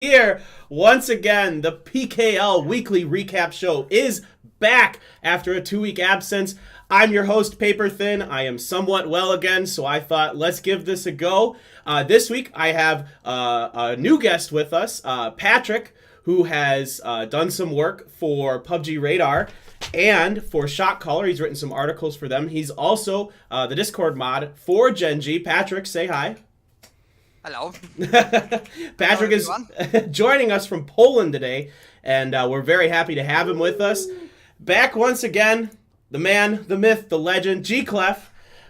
Here once again. The PKL Weekly Recap Show is back after a 2-week absence. I'm your host, Paper Thin. I am somewhat well again, so I thought let's give this a go. This week I have a new guest with us, Patrick, who has done some work for PUBG Radar and for Shot Caller. He's written some articles for them. He's also the Discord mod for Gen G. Patrick, say hi. Hello. Patrick is joining us from Poland today, and we're very happy to have him with us. Back once again, the man, the myth, the legend, GClef,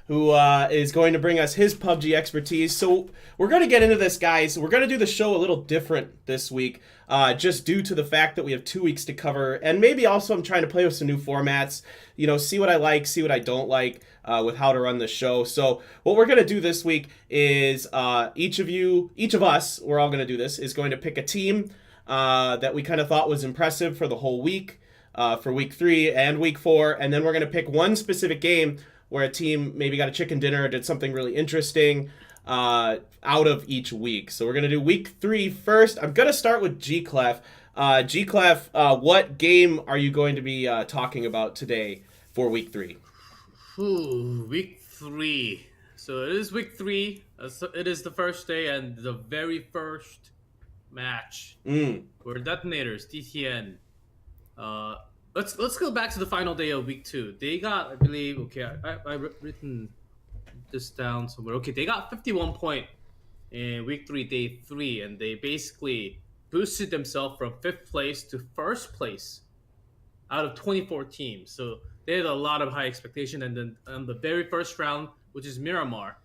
who is going to bring us his PUBG expertise. So we're going to get into this, guys. We're going to do the show a little different this week, just due to the fact that we have 2 weeks to cover, and maybe also I'm trying to play with some new formats, you know, see what I like, see what I don't like with how to run the show. So what we're going to do this week is each of us, we're all going to do this, is going to pick a team that we kind of thought was impressive for the whole week, for week 3 and week 4, and then we're going to pick one specific game where a team maybe got a chicken dinner or did something really interesting out of each week. So we're going to do week 3 first. I'm going to start with GClef. GClef, what game are you going to be talking about today for week 3? Ooh, week 3. So it is week 3. It is the first day and the very first match. We're Detonators, DTN. Let's go back to the final day of week 2. They got, I believe, okay, I written this down somewhere. Okay, they got 51 point in week 3, day 3, and they basically boosted themselves from 5th place to 1st place out of 24 teams. So they had a lot of high expectation, and then on the very first round, which is Miramar,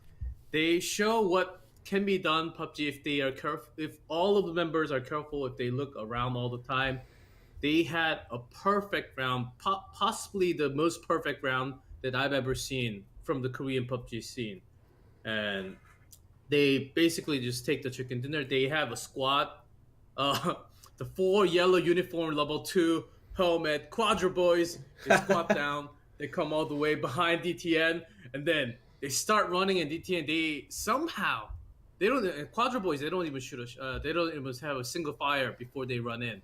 they show what can be done PUBG if they are careful, if all of the members are careful, if they look around all the time. They had a perfect round, possibly the most perfect round that I've ever seen from the Korean PUBG scene. And they basically just take the chicken dinner. They have a squad, the 4 yellow uniform level 2 helmet Quadra boys. They squat down. They come all the way behind DTN, and then they start running. And DTN, they somehow Quadra boys. They don't even shoot they don't even have a single fire before they run in.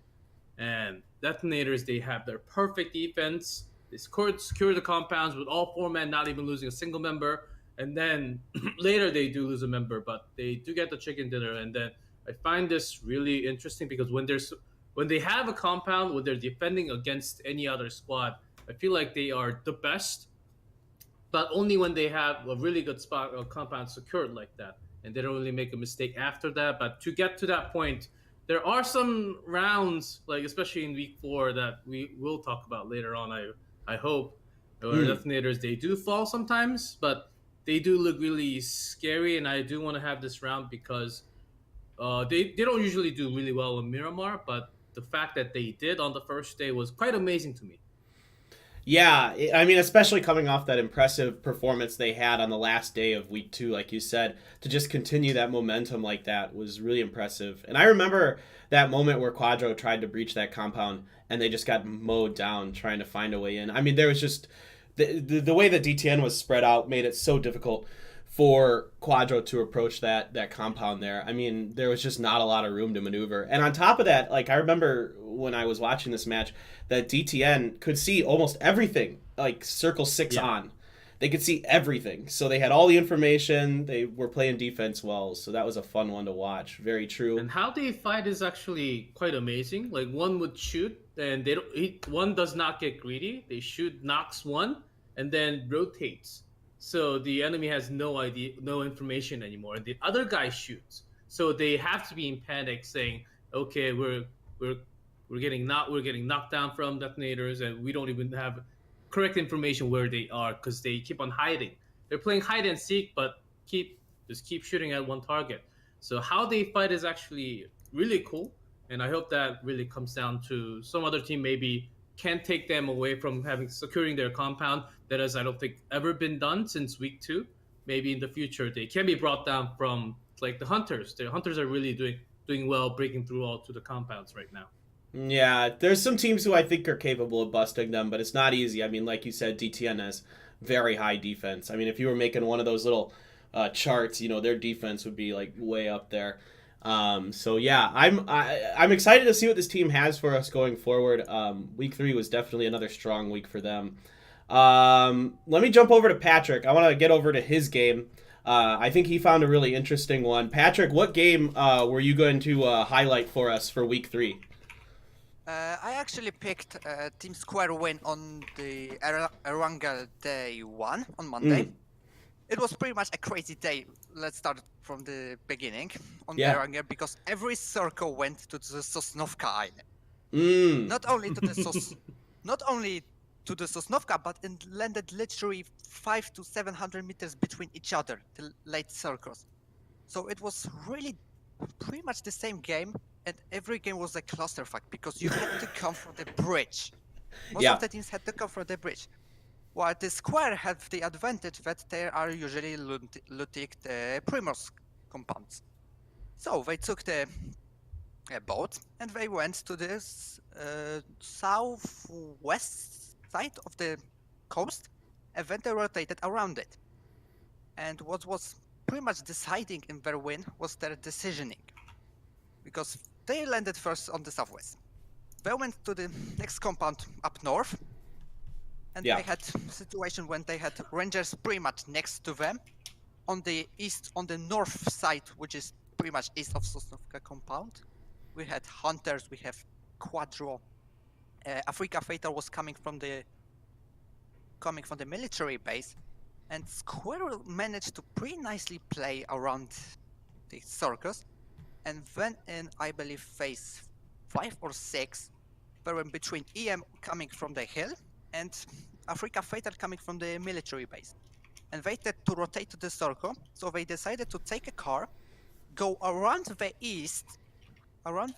And Detonators, they have their perfect defense. They secure the compounds with all 4 men not even losing a single member. And then later they do lose a member, but they do get the chicken dinner. And then I find this really interesting because when they have a compound where they're defending against any other squad, I feel like they are the best, but only when they have a really good spot or compound secured like that. And they don't really make a mistake after that. But to get to that point, there are some rounds, like especially in week 4, that we will talk about later on, I hope. Where Detonators, they do fall sometimes, but they do look really scary, and I do want to have this round because they don't usually do really well in Miramar, but the fact that they did on the first day was quite amazing to me. Yeah, I mean, especially coming off that impressive performance they had on the last day of week 2, like you said, to just continue that momentum like that was really impressive. And I remember that moment where Quadro tried to breach that compound and they just got mowed down trying to find a way in. I mean, there was just the way that DTN was spread out made it so difficult for Quadro to approach that compound there. I mean, there was just not a lot of room to maneuver. And on top of that, like I remember when I was watching this match, that DTN could see almost everything, like circle 6 on. They could see everything. So they had all the information. They were playing defense well. So that was a fun one to watch. Very true. And how they fight is actually quite amazing. Like one would shoot and one does not get greedy. They shoot, knocks one, and then rotates. So the enemy has no idea, no information anymore. The other guy shoots. So they have to be in panic saying, okay, we're getting knocked down from Detonators, and we don't even have correct information where they are because they keep on hiding. They're playing hide and seek, but keep shooting at one target. So how they fight is actually really cool, and I hope that really comes down to some other team maybe can take them away from securing their compound. That has, I don't think, ever been done since week 2. Maybe in the future they can be brought down from like the Hunters. The Hunters are really doing well, breaking through all to the compounds right now. Yeah, there's some teams who I think are capable of busting them, but it's not easy. I mean, like you said, DTN has very high defense. I mean, if you were making one of those little charts, you know, their defense would be like way up there. So yeah, I'm excited to see what this team has for us going forward. Week 3 was definitely another strong week for them. Let me jump over to Patrick. I want to get over to his game. I think he found a really interesting one. Patrick, what game were you going to highlight for us for week 3? I actually picked Team Square win on the Erangel Day 1 on Monday. It was pretty much a crazy day. Let's start from the beginning on Erangel, because every circle went to the Sosnovka Island. Not only to the Sosnovka, but it landed literally 500 to 700 meters between each other, the late circles. So it was really pretty much the same game, and every game was a clusterfuck because you had to come from the bridge. Most of the teams had to come from the bridge. While the Square had the advantage that they are usually looting the Primorsk compounds. So they took the boat and they went to the southwest side of the coast, and then they rotated around it. And what was pretty much deciding in their win was their decisioning, because they landed first on the southwest. They went to the next compound up north, and they had a situation when they had Rangers pretty much next to them. On the east, on the north side, which is pretty much east of Sosnovka compound, we had Hunters, we have Quadro. Africa Fatal was coming from the military base, and Square managed to pretty nicely play around the circus. And then in, I believe, phase 5 or 6, they were in between EM coming from the hill and Africa Fatal coming from the military base. And they had to rotate to the circle, so they decided to take a car, go around the east, and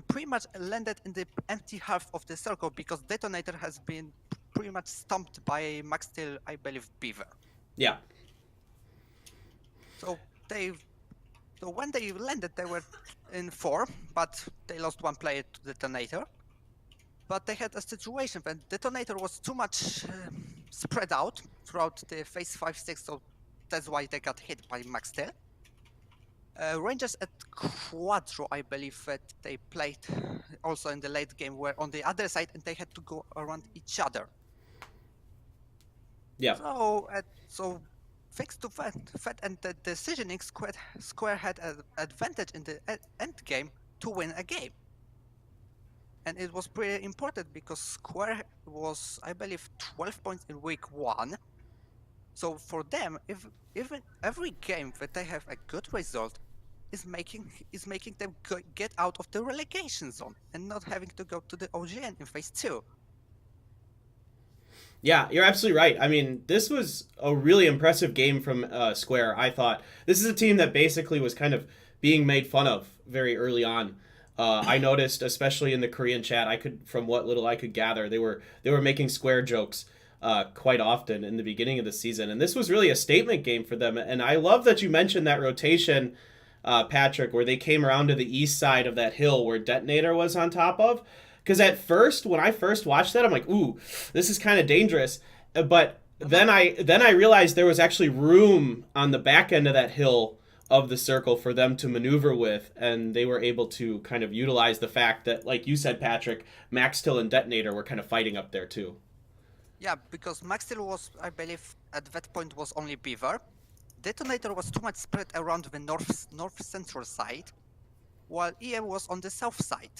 pretty much landed in the empty half of the circle, because Detonator has been pretty much stomped by Max Steel, I believe, Beaver. Yeah. So when they landed, they were in 4, but they lost 1 player to Detonator. But they had a situation when Detonator was too much spread out throughout the phase 5-6, so that's why they got hit by Max Steel. Rangers at Quadro, I believe, that they played also in the late game, were on the other side, and they had to go around each other. Yeah. So thanks to that and the decisioning, Square had an advantage in the end game to win a game. And it was pretty important because Square was, I believe, 12 points in week 1. So for them, even every game that they have a good result is making them get out of the relegation zone and not having to go to the OGN in phase 2. Yeah, you're absolutely right. I mean, this was a really impressive game from Square, I thought. This is a team that basically was kind of being made fun of very early on. I noticed, especially in the Korean chat, from what little I could gather, they were making Square jokes quite often in the beginning of the season. And this was really a statement game for them. And I love that you mentioned that rotation, Patrick, where they came around to the east side of that hill where Detonator was on top of. Because at first, when I first watched that, I'm like, ooh, this is kind of dangerous. But then I realized there was actually room on the back end of that hill of the circle for them to maneuver with, and they were able to kind of utilize the fact that, like you said, Patrick, Max Steel and Detonator were kind of fighting up there too. Yeah, because Max Steel was, I believe, at that point was only Beaver. Detonator was too much spread around the north central side, while EM was on the south side.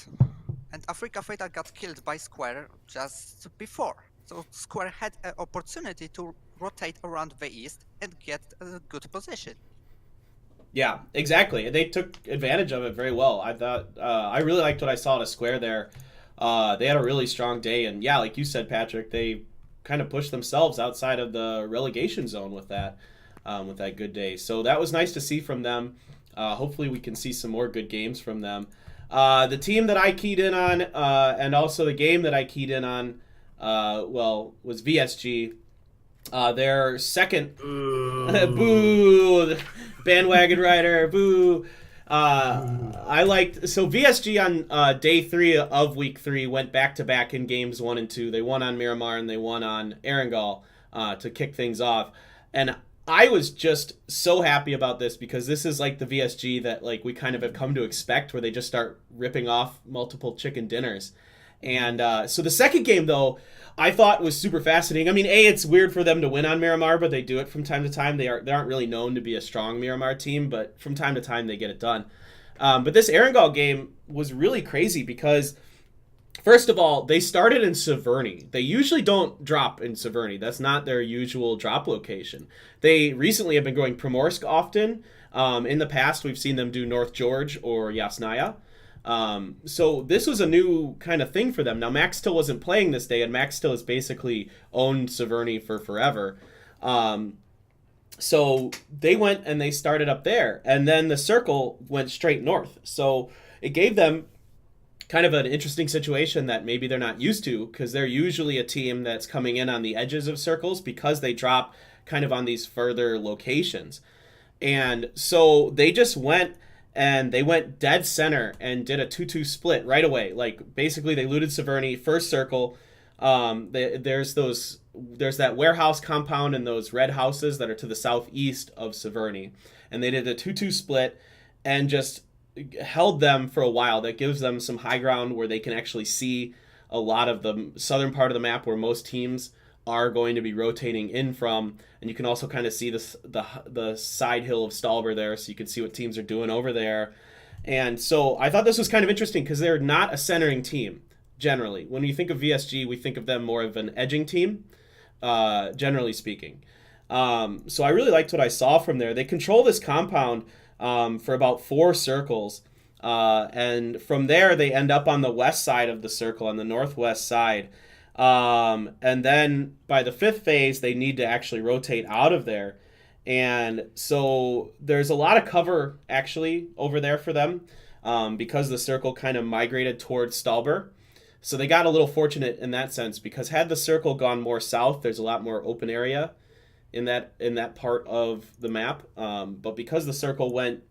And Africa Fatal got killed by Square just before. So Square had an opportunity to rotate around the east and get a good position. Yeah, exactly. They took advantage of it very well. I thought I really liked what I saw to Square there. They had a really strong day, and yeah, like you said, Patrick, they kind of pushed themselves outside of the relegation zone with that good day. So that was nice to see from them. Hopefully, we can see some more good games from them. The team that I keyed in on, and also the game that I keyed in on, was VSG. Their second boo, bandwagon rider, boo. I liked, so VSG on day 3 of week 3 went back to back in games 1 and 2. They won on Miramar and they won on Erangel to kick things off. And I was just so happy about this because this is like the VSG that like we kind of have come to expect, where they just start ripping off multiple chicken dinners. And so the second game, though, I thought was super fascinating. I mean, it's weird for them to win on Miramar, but they do it from time to time. They aren't really known to be a strong Miramar team, but from time to time they get it done. But this Erangel game was really crazy because, first of all, they started in Severny. They usually don't drop in Severny. That's not their usual drop location. They recently have been going Primorsk often. In the past, we've seen them do North George or Yasnaya. So this was a new kind of thing for them. Now, Max still wasn't playing this day, and Max still has basically owned Severny for forever. So they went and they started up there, and then the circle went straight north. So it gave them kind of an interesting situation that maybe they're not used to, because they're usually a team that's coming in on the edges of circles because they drop kind of on these further locations. And so they just went and they went dead center and did a 2-2 split right away. Like basically they looted Severny first circle. There's that warehouse compound and those red houses that are to the southeast of Severny, and they did a 2-2 split and just held them for a while. That gives them some high ground where they can actually see a lot of the southern part of the map where most teams are going to be rotating in from, and you can also kind of see the side hill of Stalber there, so you can see what teams are doing over there. And so I thought this was kind of interesting because they're not a centering team generally. When you think of VSG, we think of them more of an edging team, generally speaking. So I really liked what I saw from there. They control this compound for about 4 circles. And from there, they end up on the west side of the circle, on the northwest side. And then by the 5th phase, they need to actually rotate out of there. And so there's a lot of cover actually over there for them, because the circle kind of migrated towards Stalber. So they got a little fortunate in that sense, because had the circle gone more south, there's a lot more open area in that part of the map. But because the circle went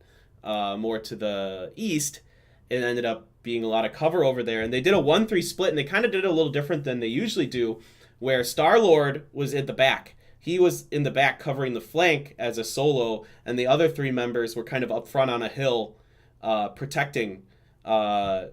more to the east, it ended up being a lot of cover over there. And they did a 1-3 split, and they kind of did it a little different than they usually do, where Star-Lord was at the back. He was in the back covering the flank as a solo, and the other 3 members were kind of up front on a hill, protecting the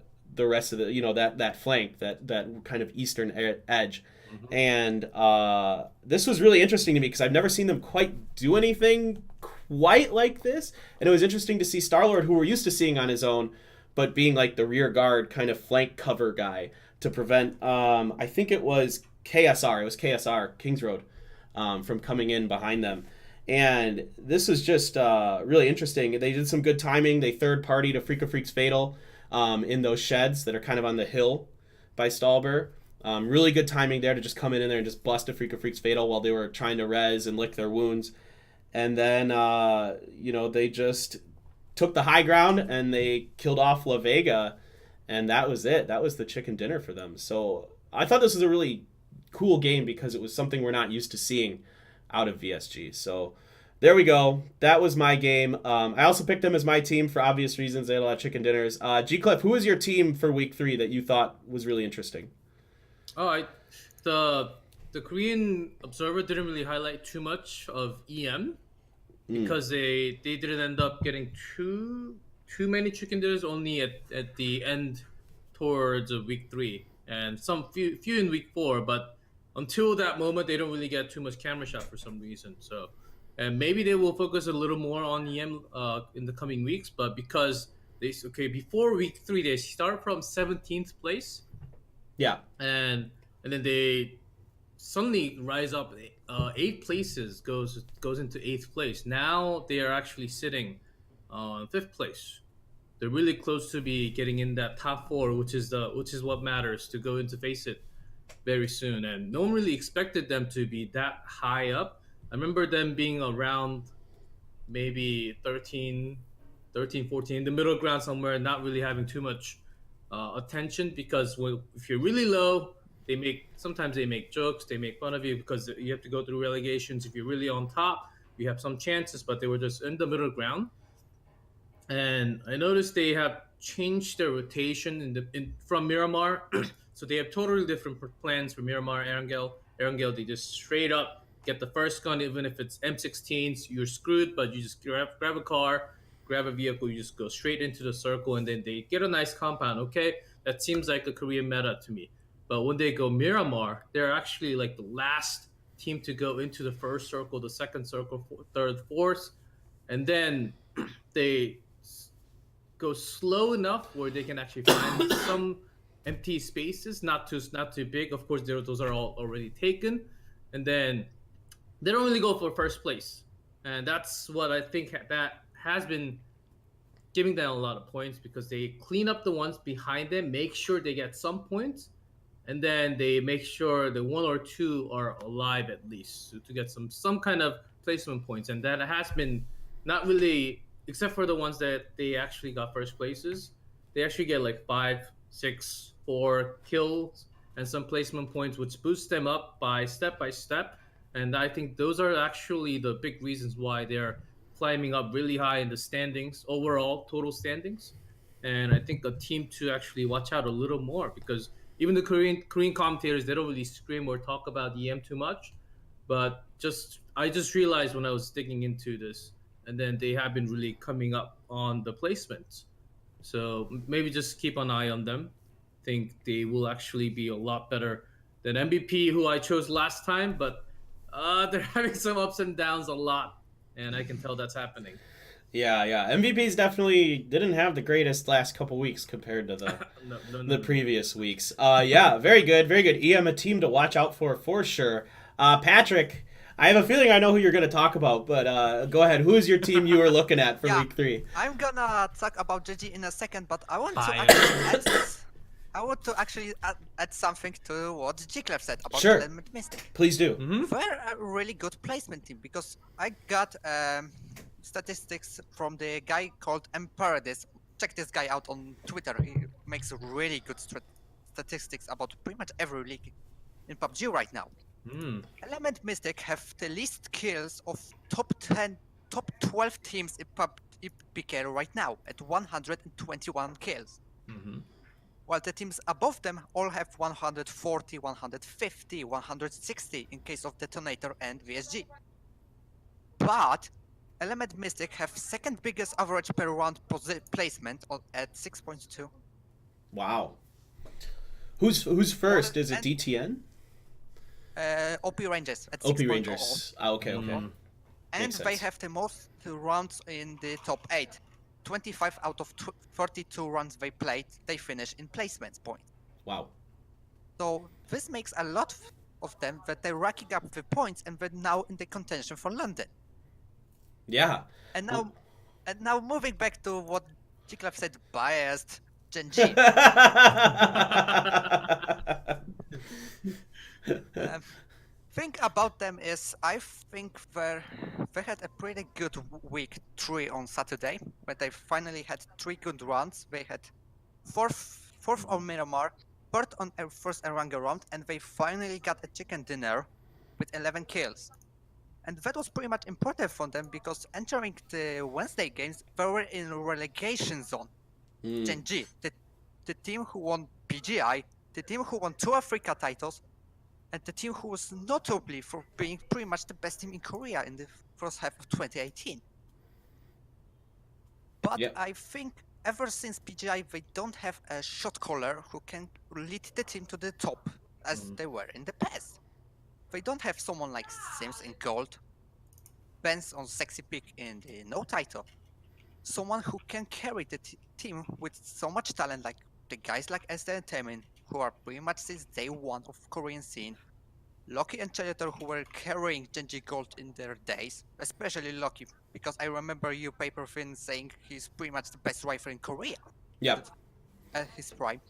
rest of the, that flank, that kind of eastern edge. Mm-hmm. And this was really interesting to me because I've never seen them quite do anything quite like this. And it was interesting to see Star-Lord, who we're used to seeing on his own, but being like the rear guard kind of flank cover guy to prevent, I think it was KSR, Kings Road, from coming in behind them. And this was just really interesting. They did some good timing. They third party to Freak of Freaks Fatal in those sheds that are kind of on the hill by Stalber. Really good timing there to just come in there and just bust a Freak of Freaks Fatal while they were trying to res and lick their wounds. And then, they just took the high ground and they killed off La Vega, and that was it. That was the chicken dinner for them. So I thought this was a really cool game because it was something we're not used to seeing out of VSG. So there we go. That was my game. I also picked them as my team for obvious reasons. They had a lot of chicken dinners. GClef, who was your team for week 3 that you thought was really interesting? The Korean Observer didn't really highlight too much of EM because they didn't end up getting too many chicken dinners, only at the end towards week 3 and some few in week 4, but until that moment they don't really get too much camera shot for some reason. So, and maybe they will focus a little more on EM in the coming weeks, but because before week 3 they start from 17th place. Yeah. And then they suddenly rise up 8 places, goes into 8th place. Now they are actually sitting on 5th place. They're really close to be getting in that top 4, which is what matters to go into Face It very soon. And no one really expected them to be that high up. I remember them being around maybe 13, 14, the middle ground somewhere, not really having too much attention, because if you're really low, sometimes they make jokes, they make fun of you because you have to go through relegations. If you're really on top, you have some chances, but they were just in the middle ground. And I noticed they have changed their rotation from Miramar. So they have totally different plans for Miramar, Erangel. They just straight up get the first gun, even if it's M16s, you're screwed. But you just grab a car, grab a vehicle, you just go straight into the circle, and then they get a nice compound. Okay, that seems like a Korean meta to me. But when they go Miramar, they're actually like the last team to go into the first circle, the second circle, third, fourth, and then they go slow enough where they can actually find some empty spaces, not too big. Of course, those are all already taken, and then they don't really go for first place, and that's what I think that has been giving them a lot of points because they clean up the ones behind them, make sure they get some points, and then they make sure the one or two are alive at least to get some kind of placement points, and that has been not really, except for the ones that they actually got first places. They actually get like 5, 6, 4 kills and some placement points, which boosts them up by step, and I think those are actually the big reasons why they're climbing up really high in the standings, overall total standings. And I think a team to actually watch out a little more, because even the Korean commentators, they don't really scream or talk about EM too much, but I just realized when I was digging into this, and then they have been really coming up on the placements. So maybe just keep an eye on them. Think they will actually be a lot better than MVP, who I chose last time, but they're having some ups and downs a lot, and I can tell that's happening. Yeah. MVPs definitely didn't have the greatest last couple weeks compared to the No. previous weeks. Yeah, very good, very good. EM, a team to watch out for sure. Patrick, I have a feeling I know who you're going to talk about, but go ahead. Who is your team you were looking at for Yeah, week 3? I'm gonna talk about GG in a second, but I want to Fire. actually add something to what GClef said about Sure. Element Mystic. Please do. They're a really good placement team because I got statistics from the guy called Paradis. Check this guy out on Twitter. He makes really good statistics about pretty much every league in PUBG right now. Element Mystic have the least kills of top 12 teams in PKL right now at 121 kills. While the teams above them all have 140, 150, 160 in case of Detonator and VSG. But Element Mystic have second biggest average per round placement at 6.2. Wow. Who's first? Is it And- DTN? OP Rangers at 6.0. OP Rangers. Okay. And Makes they sense. have the most rounds in the top 8. 25 out of 32 runs they played, they finish in placements point. Wow. So this makes a lot of them that they're racking up the points and they're now in the contention for London. Yeah. And now moving back to what GClef said, biased Genji. Thing about them is I think they had a pretty good week 3 on Saturday, where they finally had 3 good runs. They had fourth on Miramar, third on first Eranga round, and they finally got a chicken dinner with 11 kills. And that was pretty much important for them because entering the Wednesday games, they were in relegation zone. Genji, the team who won PGI, the team who won 2 Africa titles, and the team who was notably for being pretty much the best team in Korea in the first half of 2018. But Yep. I think ever since PGI, they don't have a shot caller who can lead the team to the top as they were in the past. They don't have someone like Sims in gold, Benz on sexy pick in the no title. Someone who can carry the team with so much talent, like the guys like SD Entertainment, who are pretty much since day one of Korean scene. Loki and Chelator, who were carrying Genji Gold in their days, especially Loki, because I remember you, Paperfin, saying he's pretty much the best rifle in Korea. Yep. At his prime.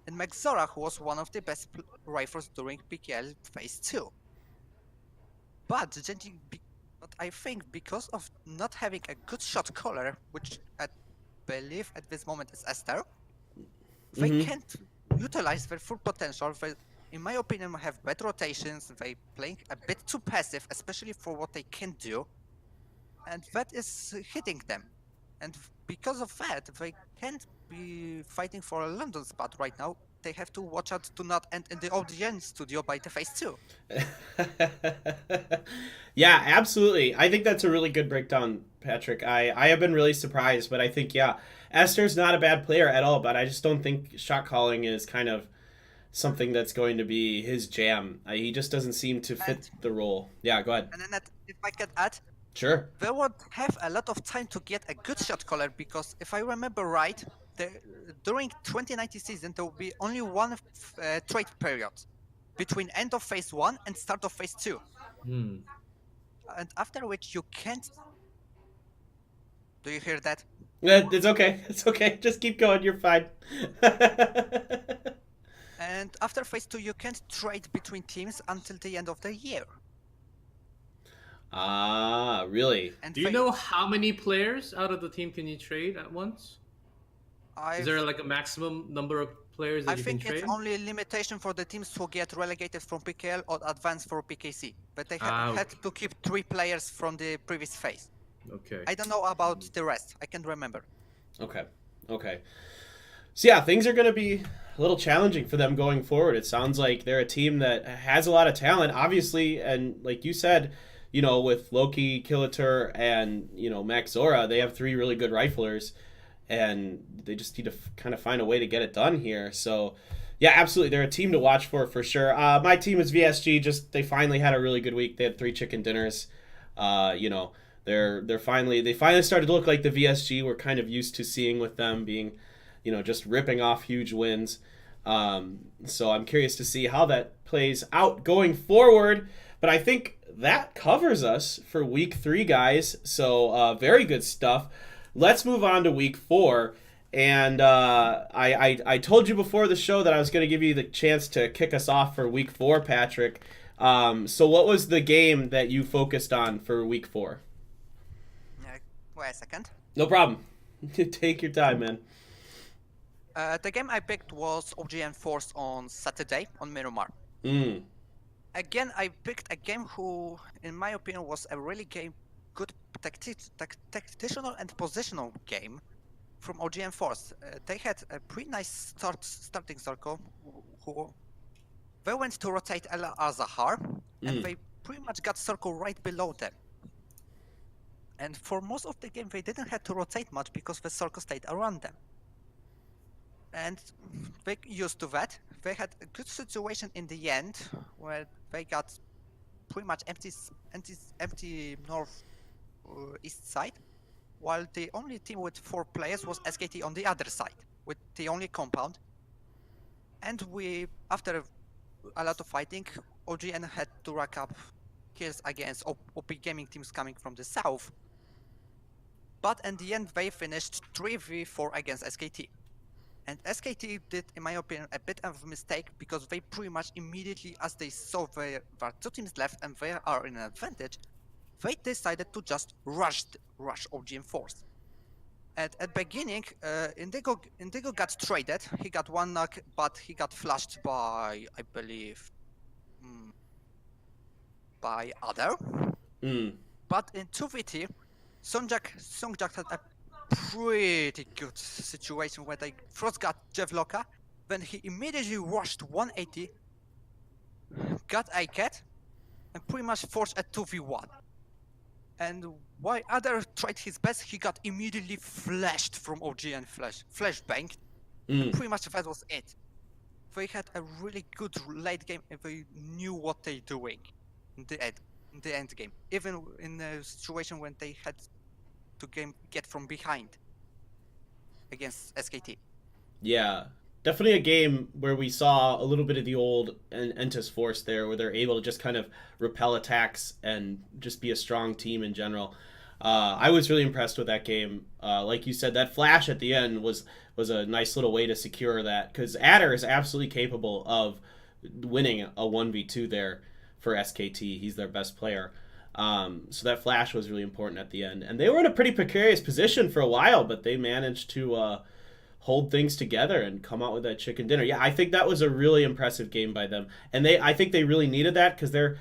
And Maxora, who was one of the best rifles during PKL Phase 2. But Genji, I think because of not having a good shot caller, which I believe at this moment is Esther, they can't utilize their full potential. They, in my opinion, have bad rotations. They playing a bit too passive, especially for what they can do, and that is hitting them. And because of that, they can't be fighting for a London spot right now, they have to watch out to not end in the OGN studio by the Phase 2. Yeah, absolutely. I think that's a really good breakdown, Patrick. I have been really surprised, but I think, yeah, Esther's not a bad player at all, but I just don't think shot calling is kind of something that's going to be his jam. He just doesn't seem to fit the role. Yeah, go ahead. And then if I could add, Sure. they would have a lot of time to get a good shot caller because if I remember right, during 2019 season there will be only one trade period between end of Phase 1 and start of Phase 2. And after which you can't... Do you hear that? It's okay. It's okay. Just keep going. You're fine. And after Phase 2 you can't trade between teams until the end of the year. Ah, really? Do you know how many players out of the team can you trade at once? Is there like a maximum number of players that you can trade? I think it's only a limitation for the teams who get relegated from PKL or advance for PKC. But they had to keep 3 players from the previous phase. Okay. I don't know about the rest. I can't remember. Okay. So yeah, things are going to be a little challenging for them going forward. It sounds like they're a team that has a lot of talent, obviously, and like you said, you know, with Loki, Killator, and, you know, Max Zora, they have 3 really good riflers, and they just need to kind of find a way to get it done here. So, yeah, absolutely, they're a team to watch for sure. My team is VSG. Just they finally had a really good week. They had 3 chicken dinners. You know, they finally started to look like the VSG we're kind of used to seeing with them being, you know, just ripping off huge wins. So I'm curious to see how that plays out going forward. But I think that covers us for week 3, guys. So very good stuff. Let's move on to week 4. And I told you before the show that I was going to give you the chance to kick us off for week 4, Patrick. So what was the game that you focused on for week 4? Wait a second. No problem. Take your time, man. The game I picked was OGN Force on Saturday on Miramar. Again, I picked a game who, in my opinion, was a really good tactical and positional game from OGN Force. They had a pretty nice starting circle. They went to rotate El Azahar, and they pretty much got circle right below them. And for most of the game, they didn't have to rotate much because the circle stayed around them. And they used to that. They had a good situation in the end where they got pretty much empty north east side, while the only team with 4 players was SKT on the other side with the only compound. And after a lot of fighting, OGN had to rack up kills against OP gaming teams coming from the south. But in the end, they finished 3v4 against SKT. And SKT did, in my opinion, a bit of a mistake because they pretty much immediately, as they saw there were 2 teams left and they are in an advantage, they decided to just rush OGN Force. And at the beginning, Indigo got traded. He got 1 knock, but he got flashed by, I believe, by Other. But in 2v2, Songjak had a pretty good situation where they first got Jevloka, then he immediately rushed 180, got a cat, and pretty much forced a 2v1. And while Other tried his best, he got immediately flashed from OGN flashbanged. And pretty much that was it. They had a really good late game and they knew what they're doing in the end game. Even in a situation when they had to get from behind against SKT. Yeah, definitely a game where we saw a little bit of the old Entus Force there, where they're able to just kind of repel attacks and just be a strong team in general. I was really impressed with that game. Like you said, that flash at the end was a nice little way to secure that, because Adder is absolutely capable of winning a 1v2 there for SKT. He's their best player. So that flash was really important at the end. And they were in a pretty precarious position for a while, but they managed to hold things together and come out with that chicken dinner. Yeah, I think that was a really impressive game by them. And I think they really needed that, because they've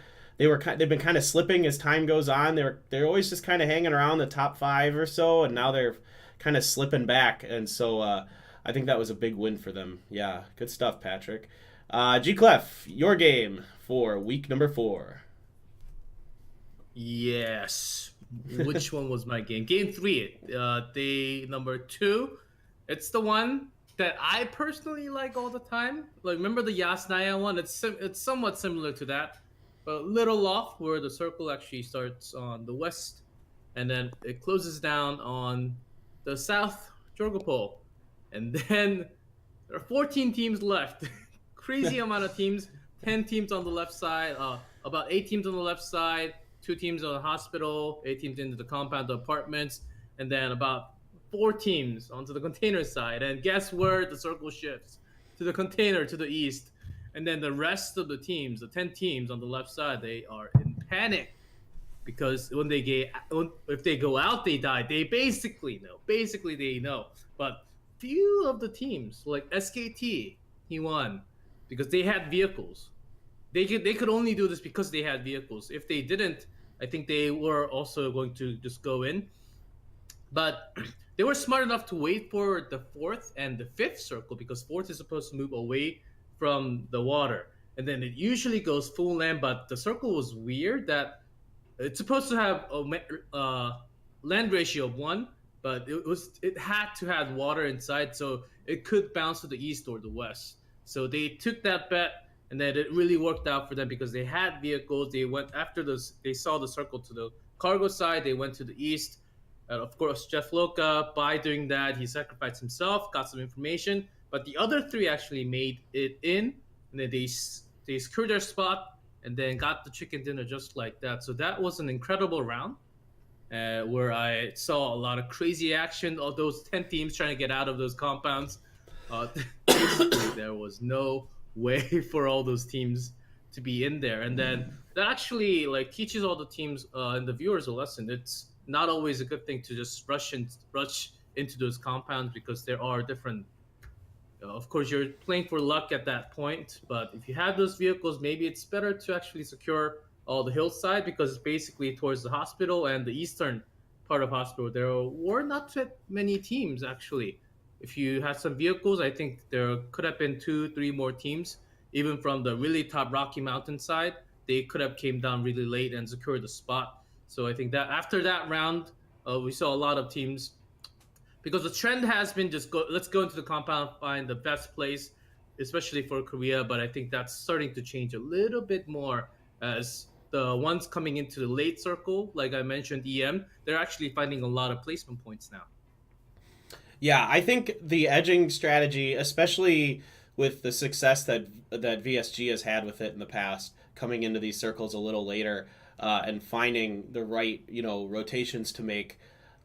been kind of slipping as time goes on. They're always just kind of hanging around the top 5 or so, and now they're kind of slipping back. And so I think that was a big win for them. Yeah, good stuff, Patrick. GClef, your game for week number 4. Yes. Which one was my game? Game 3. Day number 2. It's the one that I personally like all the time. Like, remember the Yasnaya one? It's somewhat similar to that, but a little off, where the circle actually starts on the west, and then it closes down on the south Jorgopol. And then there are 14 teams left. Crazy amount of teams. 10 teams on the left side. About 8 teams on the left side. 2 teams on the hospital. 8 teams into the compound, the apartments, and then about 4 teams onto the container side. And guess where the circle shifts? To the container to the east. And then the rest of the teams, the 10 teams on the left side, they are in panic, because if they go out, they die. They basically know. But few of the teams, like SKT, he won because they had vehicles. They could only do this because they had vehicles. If they didn't, I think they were also going to just go in. But they were smart enough to wait for the 4th and the 5th circle, because 4th is supposed to move away from the water. And then it usually goes full land, but the circle was weird that it's supposed to have a land ratio of 1, but it had to have water inside, so it could bounce to the east or the west. So they took that bet, and then it really worked out for them because they had vehicles. They went after this. They saw the circle to the cargo side. They went to the east. Of course, Jeff Loca, by doing that, he sacrificed himself, got some information. But the other 3 actually made it in, and then they secured their spot, and then got the chicken dinner just like that. So that was an incredible round, where I saw a lot of crazy action of those 10 teams trying to get out of those compounds. Basically, there was no way for all those teams to be in there. And then that actually teaches all the teams and the viewers a lesson. It's not always a good thing to just rush into those compounds, because there are different. Of course, you're playing for luck at that point, but if you have those vehicles, maybe it's better to actually secure all the hillside, because it's basically towards the hospital and the eastern part of hospital. There were not that many teams, actually. If you had some vehicles, I think there could have been 2-3 more teams, even from the really top Rocky Mountain side. They could have came down really late and secured the spot. So I think that after that round, we saw a lot of teams, because the trend has been let's go into the compound, find the best place, especially for Korea. But I think that's starting to change a little bit more, as the ones coming into the late circle, like I mentioned, EM, they're actually finding a lot of placement points now. Yeah, I think the edging strategy, especially with the success that VSG has had with it in the past, coming into these circles a little later, and finding the right, rotations to make,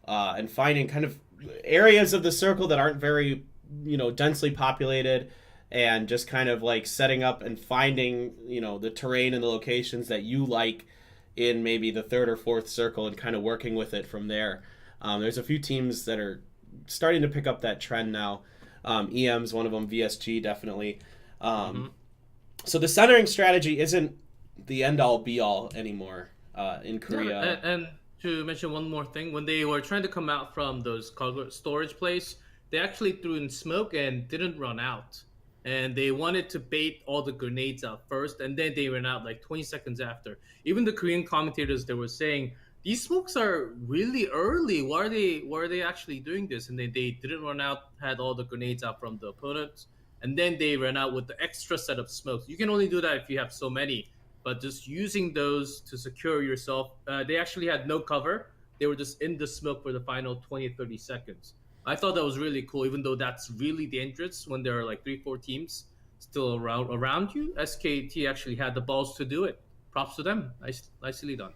and finding kind of areas of the circle that aren't very, densely populated, and just kind of setting up and finding, the terrain and the locations that you like in maybe the 3rd or 4th circle, and kind of working with it from there. There's a few teams that are starting to pick up that trend now. EM's one of them, VSG definitely. So the centering strategy isn't the end-all be-all anymore in Korea. Yeah, and to mention one more thing, when they were trying to come out from those cargo storage place, they actually threw in smoke and didn't run out. And they wanted to bait all the grenades out first, and then they ran out 20 seconds after. Even the Korean commentators, they were saying, these smokes are really early. Why are they actually doing this? And then they didn't run out, had all the grenades out from the opponents, and then they ran out with the extra set of smokes. You can only do that if you have so many, but just using those to secure yourself. They actually had no cover. They were just in the smoke for the final 20-30 seconds. I thought that was really cool, even though that's really dangerous when there are 3-4 teams still around you. SKT actually had the balls to do it. Props to them. Nicely done.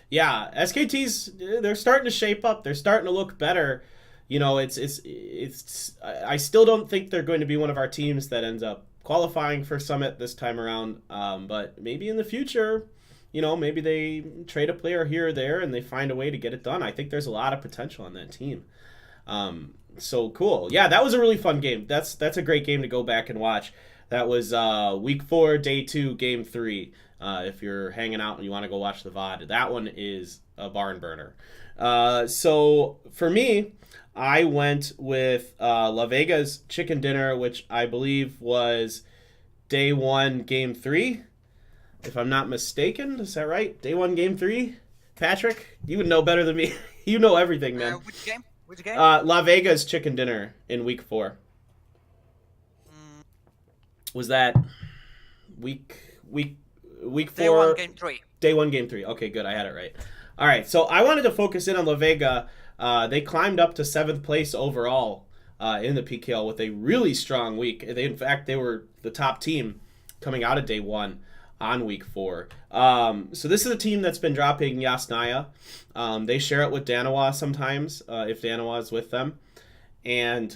Yeah, SKT's, they're starting to shape up. They're starting to look better. It's. I still don't think they're going to be one of our teams that ends up qualifying for Summit this time around. But maybe in the future, maybe they trade a player here or there and they find a way to get it done. I think there's a lot of potential on that team. So cool. Yeah, that was a really fun game. That's a great game to go back and watch. That was week 4, day 2, game 3. If you're hanging out and you want to go watch the VOD, that one is a barn burner. So for me, I went with La Vega's chicken dinner, which I believe was day 1, game 3, if I'm not mistaken. Is that right? Day 1, game 3? Patrick, you would know better than me. You know everything, man. Which game? Which game? La Vega's chicken dinner in week 4. Was that week 4? Day 1, game 3. Day 1, game 3. Okay, good. I had it right. All right, so I wanted to focus in on La Vega. They climbed up to 7th place overall in the PKL with a really strong week. In fact, they were the top team coming out of day 1 on week 4. So this is a team that's been dropping Yasnaya. They share it with Danawa sometimes if Danawa is with them. And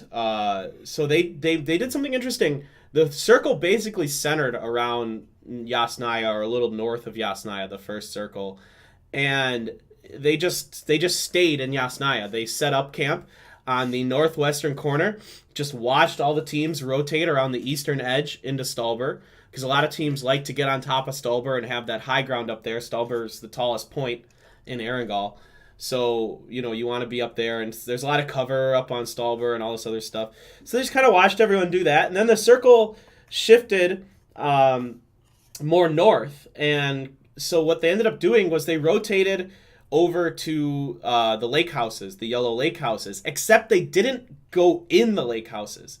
so they did something interesting. The circle basically centered around Yasnaya, or a little north of Yasnaya, the first circle. And they just stayed in Yasnaya. They set up camp on the northwestern corner, just watched all the teams rotate around the eastern edge into Stallber, because a lot of teams like to get on top of Stallber and have that high ground up there. Stallber is the tallest point in Erangel. So, you want to be up there, and there's a lot of cover up on Stallber and all this other stuff. So they just kind of watched everyone do that, and then the circle shifted more north, and so what they ended up doing was they rotated over to the lake houses, the yellow lake houses, except they didn't go in the lake houses.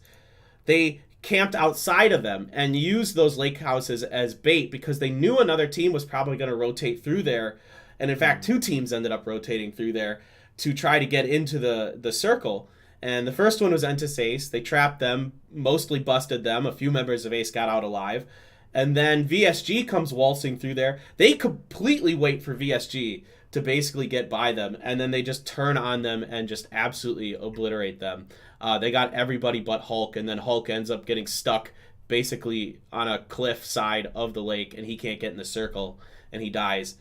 They camped outside of them and used those lake houses as bait because they knew another team was probably going to rotate through there. And in fact, 2 teams ended up rotating through there to try to get into the circle. And the first one was Entis Ace. They trapped them, mostly busted them. A few members of Ace got out alive. And then VSG comes waltzing through there. They completely wait for VSG to basically get by them, and then they just turn on them and just absolutely obliterate them. They got everybody but Hulk, and then Hulk ends up getting stuck basically on a cliff side of the lake, and he can't get in the circle, and he dies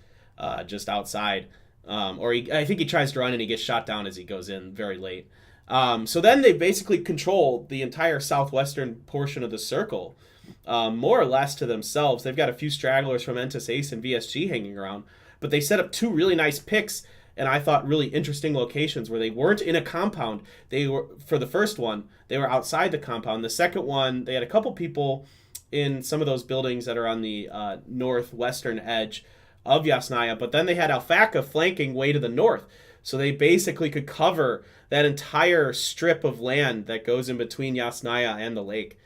just outside. I think he tries to run, and he gets shot down as he goes in very late. So then they basically control the entire southwestern portion of the circle, more or less to themselves. They've got a few stragglers from Entis Ace and VSG hanging around, but they set up 2 really nice picks, and I thought really interesting locations where they weren't in a compound. They were, for the first one, they were outside the compound. The second one, they had a couple people in some of those buildings that are on the northwestern edge of Yasnaya, but then they had Alfaka flanking way to the north. So they basically could cover that entire strip of land that goes in between Yasnaya and the lake.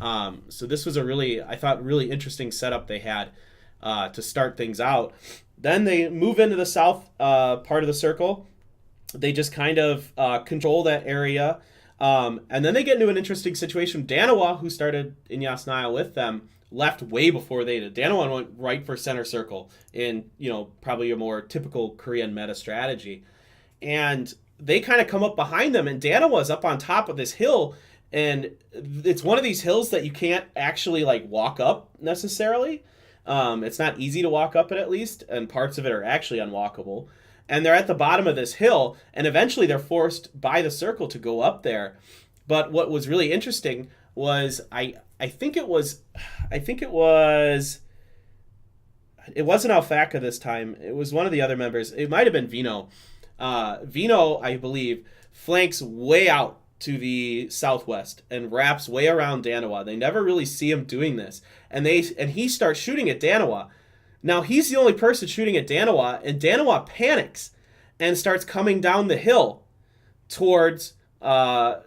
So this was a really, I thought, really interesting setup they had to start things out. Then they move into the south part of the circle. They just kind of control that area. And then they get into an interesting situation. Danawa, who started in Yasnaya with them, left way before they did. Danawa went right for center circle in, probably a more typical Korean meta strategy. And they kind of come up behind them, and Danawa's up on top of this hill, and it's one of these hills that you can't actually walk up necessarily. It's not easy to walk up it, at least, and parts of it are actually unwalkable. And they're at the bottom of this hill, and eventually they're forced by the circle to go up there. But what was really interesting was it wasn't Alfaka this time. It was one of the other members. It might have been Vino. Vino, I believe, flanks way out to the southwest and wraps way around Danawa. They never really see him doing this. And he starts shooting at Danawa. Now he's the only person shooting at Danawa, and Danawa panics and starts coming down the hill towards La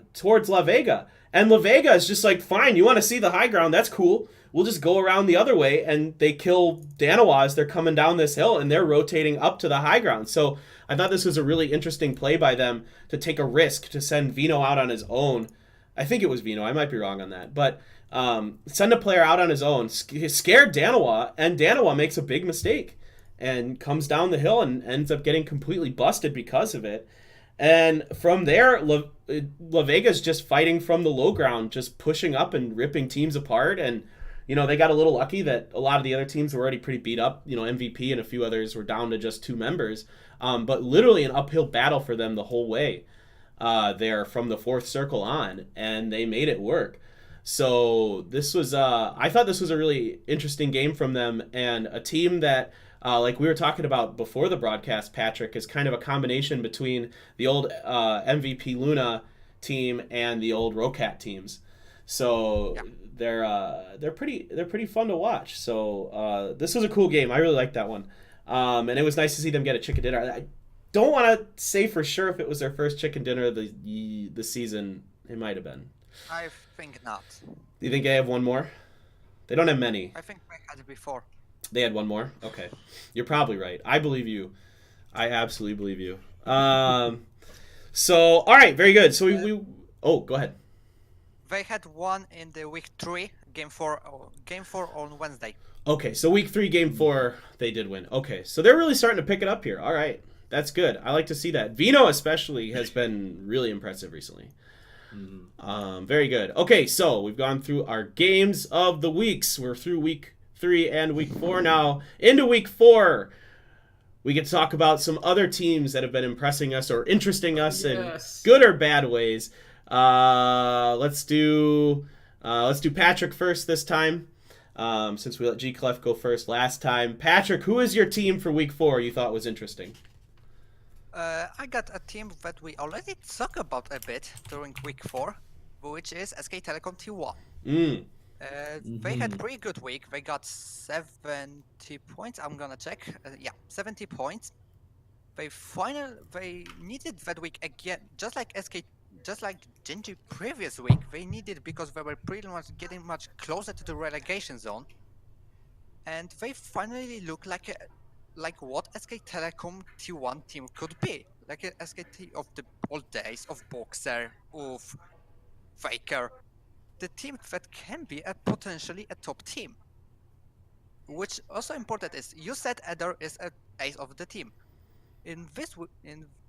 Vega. And La Vega is just like, fine, you want to see the high ground? That's cool. We'll just go around the other way, and they kill Danawa as they're coming down this hill, and they're rotating up to the high ground. So I thought this was a really interesting play by them to take a risk to send Vino out on his own. I think it was Vino. I might be wrong on that. But send a player out on his own, scared Danawa, and Danawa makes a big mistake and comes down the hill and ends up getting completely busted because of it. And from there, La Vega's just fighting from the low ground, just pushing up and ripping teams apart. And, they got a little lucky that a lot of the other teams were already pretty beat up. MVP and a few others were down to just 2 members. But literally an uphill battle for them the whole way there from the 4th circle on. And they made it work. So this was, I thought this was a really interesting game from them, and a team that, like we were talking about before the broadcast, Patrick, is kind of a combination between the old MVP Luna team and the old Rocat teams. So Yeah. they're pretty fun to watch. So this was a cool game. I really liked that one, and it was nice to see them get a chicken dinner. I don't want to say for sure if it was their first chicken dinner of the season. It might have been. I think not. Do you think they have one more? They don't have many. I think they had it before. They had one more? Okay. You're probably right. I believe you. I absolutely believe you. So, all right, very good. So we oh, go ahead. They had one in the week 3, game 4, game 4 on Wednesday. Okay, so week 3, game 4, they did win. Okay, so they're really starting to pick it up here. All right, that's good. I like to see that. Vino especially has been really impressive recently. Very good. Okay, so we've gone through our games of the weeks. We're through week 3 and week 4 now. Into week 4, we get to talk about some other teams that have been impressing us or interesting us in good or bad ways. Let's do Patrick first this time. Since we let GClef go first last time. Patrick, who is your team for week 4 you thought was interesting? I got a team that we already talked about a bit during week 4, which is SK Telecom T1. They had a pretty good week. They got 70 points. I'm gonna check. 70 points. They needed that week again, just like Genji previous week. They needed because they were pretty much getting much closer to the relegation zone, and they finally look like what SK Telecom T1 team could be, like a SKT of the old days of Boxer, of Faker, the team that can be potentially a top team. Which also important is, you said Eder is an ace of the team. In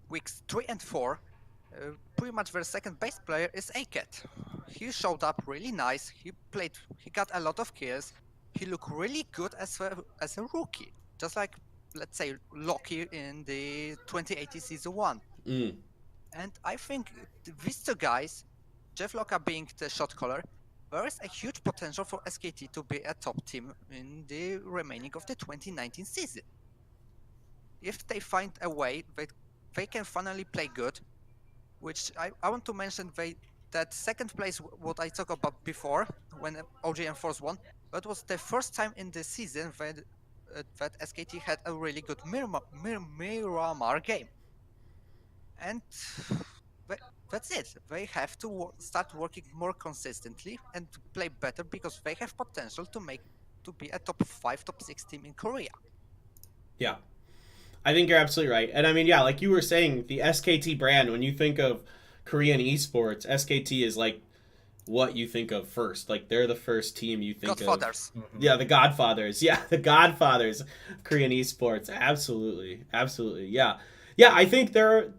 weeks 3 and 4, pretty much their second base player is Aket. He showed up really nice. He got a lot of kills. He looked really good as a rookie, just like, let's say, Loki in the 2080 season 1. And I think these two guys, Jeff Locke being the shot caller, there is a huge potential for SKT to be a top team in the remaining of the 2019 season. If they find a way that they can finally play good, which I want to mention, that second place, what I talked about before, when OGM Force won, that was the first time in the season that SKT had a really good Miramar game. And that's it. They have to start working more consistently and play better, because they have potential to be a top 5, top 6 team in Korea. Yeah. I think you're absolutely right. And I mean, yeah, like you were saying, the SKT brand, when you think of Korean esports, SKT is like what you think of first. Like, they're the first team you think Godfathers. of. Yeah, the Godfathers. Yeah, the Godfathers. Korean esports. Absolutely. Absolutely. Yeah. Yeah, I think they're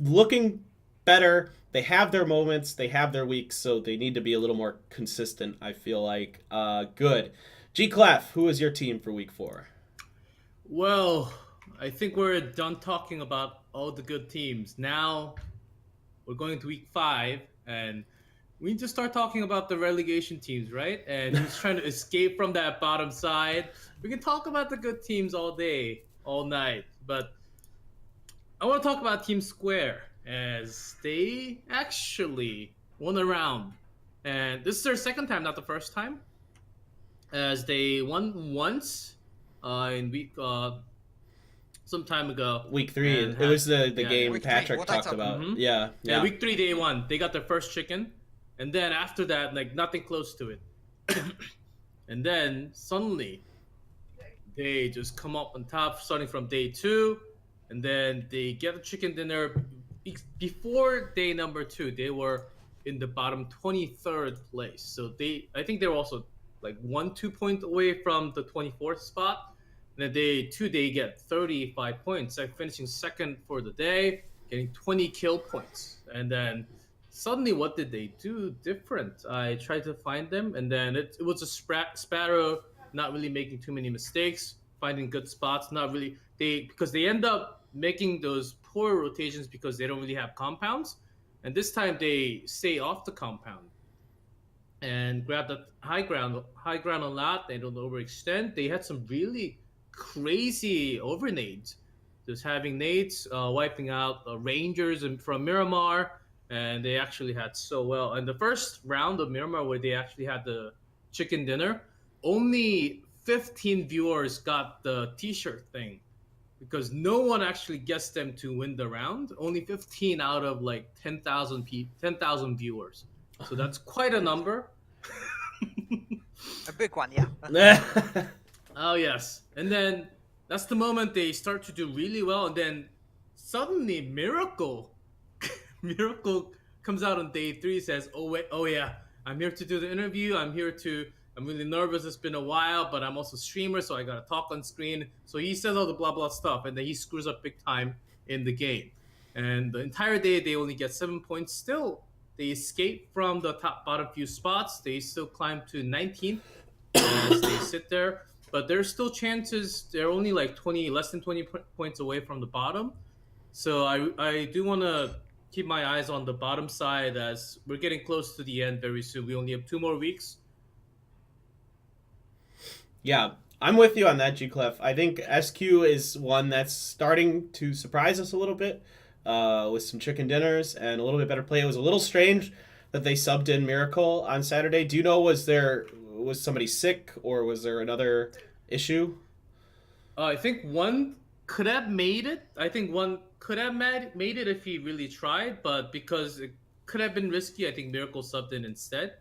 looking better. They have their moments. They have their weeks. So they need to be a little more consistent, I feel like. Good. GClef, who is your team for week 4? Well, I think we're done talking about all the good teams. Now we're going to week 5, and we need to start talking about the relegation teams, right? And who's trying to escape from that bottom side. We can talk about the good teams all day, all night, but I want to talk about Team Square, as they actually won a round. And this is their second time, not the first time, as they won once in week some time ago. Week 3. It was the game Week Patrick 3, talked about. Yeah. Week 3 they won. They got their first chicken, and then after that, like, nothing close to it. And then suddenly they just come up on top starting from day 2, and then they get a chicken dinner. Before day number 2, they were in the bottom 23rd place. So I think they were also like 1-2 points away from the 24th spot. And then day 2, they get 35 points, like finishing second for the day, getting 20 kill points. And then suddenly, what did they do different? I tried to find them, and then it was a Sparrow not really making too many mistakes, finding good spots, not really. Because they end up making those poor rotations because they don't really have compounds. And this time they stay off the compound. and grab the high ground a lot. They don't overextend. They had some really crazy overnades, just having nades wiping out Rangers and from Miramar, and they actually had so well. And the first round of Miramar, where they actually had the chicken dinner, only 15 viewers got the T-shirt thing because no one actually guessed them to win the round. Only 15 out of like 10,000 viewers. So that's quite a number. A big one, yeah. Oh yes, and then that's the moment they start to do really well, and then suddenly Miracle comes out on day 3. Says, "Oh wait, oh yeah, I'm here to do the interview. I'm really nervous. It's been a while, but I'm also a streamer, so I gotta talk on screen." So he says all the blah blah stuff, and then he screws up big time in the game. And the entire day they only get 7 points. Still, they escape from the bottom few spots. They still climb to 19th as they sit there. But there's still chances. They're only like less than 20 points away from the bottom. So I do want to keep my eyes on the bottom side as we're getting close to the end very soon. We only have 2 more weeks. Yeah, I'm with you on that, GClef. I think SQ is one that's starting to surprise us a little bit with some chicken dinners and a little bit better play. It was a little strange that they subbed in Miracle on Saturday. Do you know, was somebody sick or was there another issue? I think one could have made it. I think one could have made it if he really tried, but because it could have been risky, I think Miracle subbed in instead.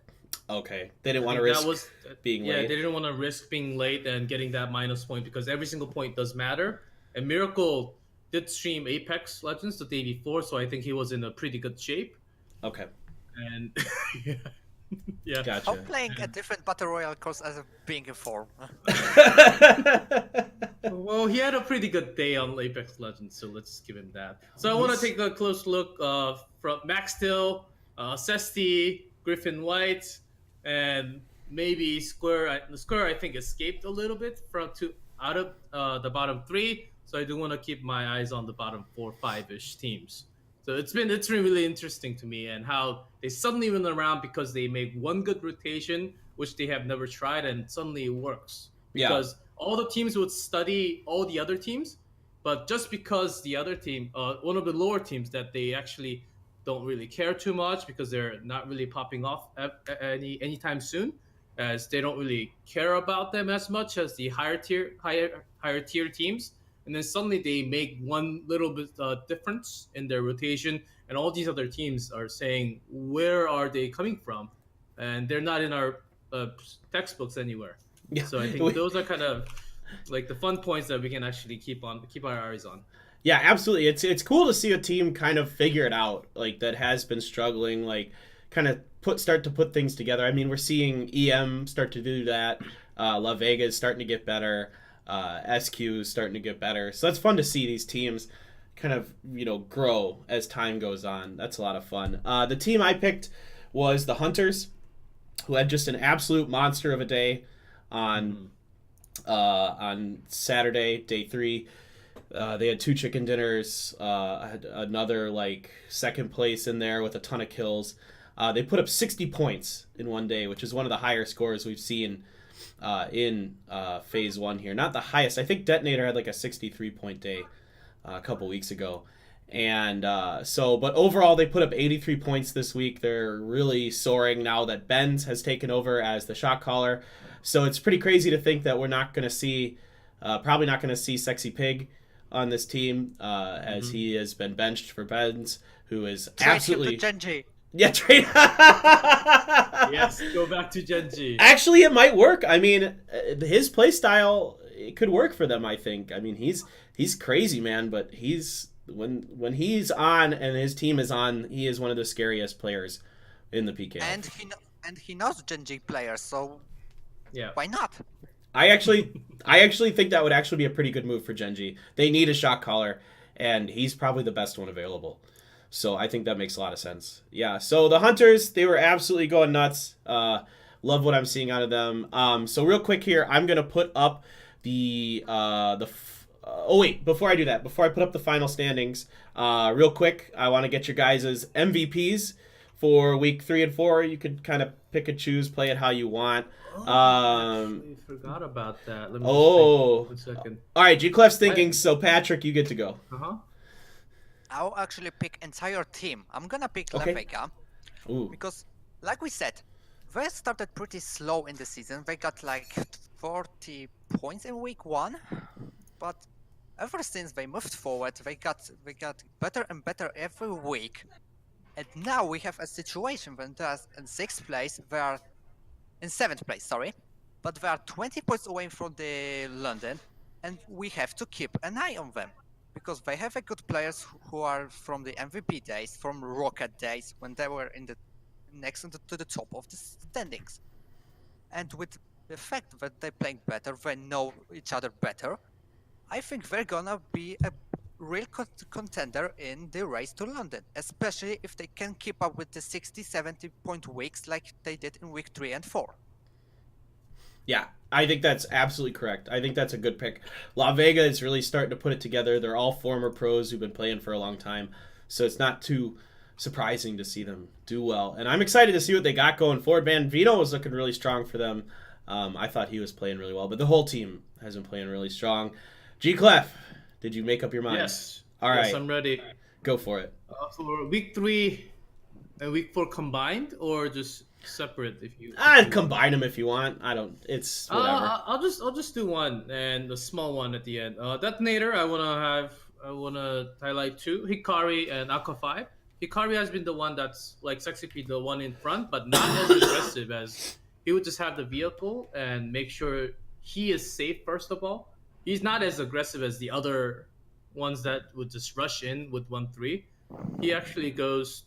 Okay, they didn't want to risk being late. Yeah, they didn't want to risk being late and getting that minus point because every single point does matter. And Miracle did stream Apex Legends the day before, so I think he was in a pretty good shape. Okay. And yeah, gotcha. I'm playing a different battle royale course as of being in form. Well, he had a pretty good day on Apex Legends, so let's give him that. So I want to take a close look from Max Till, Cesti, Griffin White, and maybe Square. Square, I think, escaped a little bit out of the bottom 3. So I do want to keep my eyes on the bottom 4, 5-ish teams. So it's been really interesting to me, and how they suddenly went around because they make one good rotation, which they have never tried, and suddenly it works. Because all the teams would study all the other teams, but just because the other team, one of the lower teams that they actually don't really care too much because they're not really popping off anytime soon, as they don't really care about them as much as the higher tier teams. And then suddenly they make one little bit difference in their rotation, and all these other teams are saying, where are they coming from? And they're not in our textbooks anywhere. Yeah. So I think those are kind of like the fun points that we can actually keep our eyes on. Yeah, absolutely. It's cool to see a team kind of figure it out, like that has been struggling, like kind of start to put things together. I mean, we're seeing EM start to do that. La Vega is starting to get better. SQ is starting to get better. So that's fun to see these teams kind of, grow as time goes on. That's a lot of fun. The team I picked was the Hunters, who had just an absolute monster of a day on Saturday, day 3. They had 2 chicken dinners, had another second place in there with a ton of kills. They put up 60 points in one day, which is one of the higher scores we've seen in Phase 1 here. Not the highest. I think Detonator had a 63-point day a couple weeks ago. And but overall, they put up 83 points this week. They're really soaring now that Benz has taken over as the shot caller. So it's pretty crazy to think that we're not going to see, probably not going to see Sexy Pig on this team, as he has been benched for Benz, who is absolutely... Genji. Yeah, trade. Yes, go back to Genji. Actually, it might work. I mean, his play style, it could work for them, I think. I mean, he's crazy, man, but when he's on and his team is on, he is one of the scariest players in the PKL. And he knows Genji players, so yeah, why not? I actually think that would actually be a pretty good move for Genji. They need a shot caller, and he's probably the best one available. So I think that makes a lot of sense. Yeah, so the Hunters, they were absolutely going nuts. Love what I'm seeing out of them. So real quick here, I'm going to put up oh wait, before I do that, before I put up the final standings, real quick, I want to get your guys' MVPs for week 3 and 4. You could kind of pick and choose, play it how you want. I actually forgot about that. Let me just think 1 second. All right, GClef's thinking, so Patrick, you get to go. I'll actually pick entire team. I'm gonna pick Okay. Lefega. Ooh. Because, like we said, they started pretty slow in the season. They got like 40 points in week 1, but ever since they moved forward, they got better and better every week. And now we have a situation when they're in 6th place, they are in 7th place, sorry, but they are 20 points away from the London, and we have to keep an eye on them. Because they have a good players who are from the MVP days, from Rocket days, when they were in the next to the top of the standings. And with the fact that they're playing better, they know each other better, I think they're gonna be a real contender in the race to London, especially if they can keep up with the 60-70 point weeks like they did in week 3 and 4. Yeah, I think that's absolutely correct. I think that's a good pick. La Vega is really starting to put it together. They're all former pros who've been playing for a long time, so it's not too surprising to see them do well. And I'm excited to see what they got going forward. Van Vino was looking really strong for them. I thought he was playing really well, but the whole team has been playing really strong. GClef, did you make up your mind? Yes. All right. Yes, I'm ready. Go for it. For week 3 and week 4 combined, or just separate? If you combine them if you want. I don't. It's whatever. I'll just do one and a small one at the end. Detonator. I wanna highlight 2: Hikari and Aqua 5. Hikari has been the one that's like sexy, the one in front, but not as aggressive as he would just have the vehicle and make sure he is safe. First of all, he's not as aggressive as the other ones that would just rush in with 1-3. He actually goes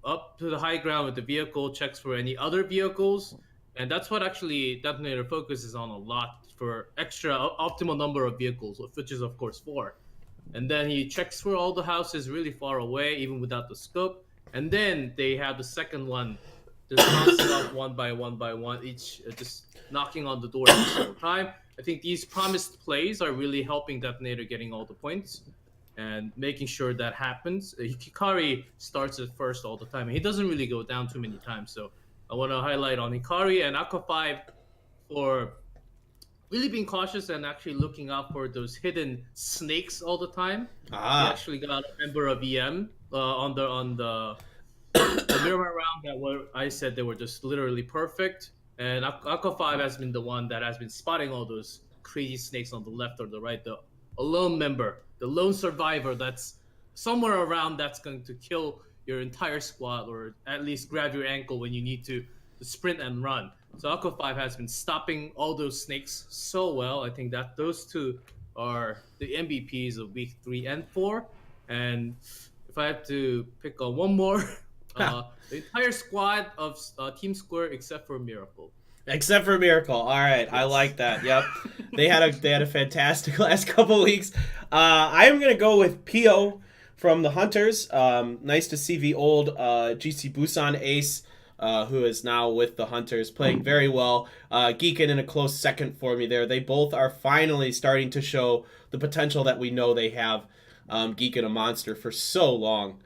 up to the high ground with the vehicle, checks for any other vehicles, and that's what actually Detonator focuses on a lot, for extra optimal number of vehicles, which is of course 4. And then he checks for all the houses really far away, even without the scope. And then they have the second one, just non-stop one by one, each just knocking on the door every single time. I think these promised plays are really helping Detonator getting all the points and making sure that happens. Hikari starts at first all the time. He doesn't really go down too many times. So I want to highlight on Hikari and Aqua 5 for really being cautious and actually looking out for those hidden snakes all the time. He actually got a member of EM on the mirror round that were, I said they were just literally perfect. And Aqua 5 has been the one that has been spotting all those crazy snakes on the left or the right. The lone member, the lone survivor that's somewhere around that's going to kill your entire squad, or at least grab your ankle when you need to sprint and run. So Aqua 5 has been stopping all those snakes so well. I think that those 2 are the MVPs of week 3 and 4. And if I have to pick on one more, the entire squad of Team Square except for Miracle. Except for Miracle. All right, yes. I like that. Yep, they had a fantastic last couple weeks. I am gonna go with Pio from the Hunters. Nice to see the old GC Busan ace, who is now with the Hunters, playing very well. Geekin in a close second for me there. They both are finally starting to show the potential that we know they have. Geekin a monster for so long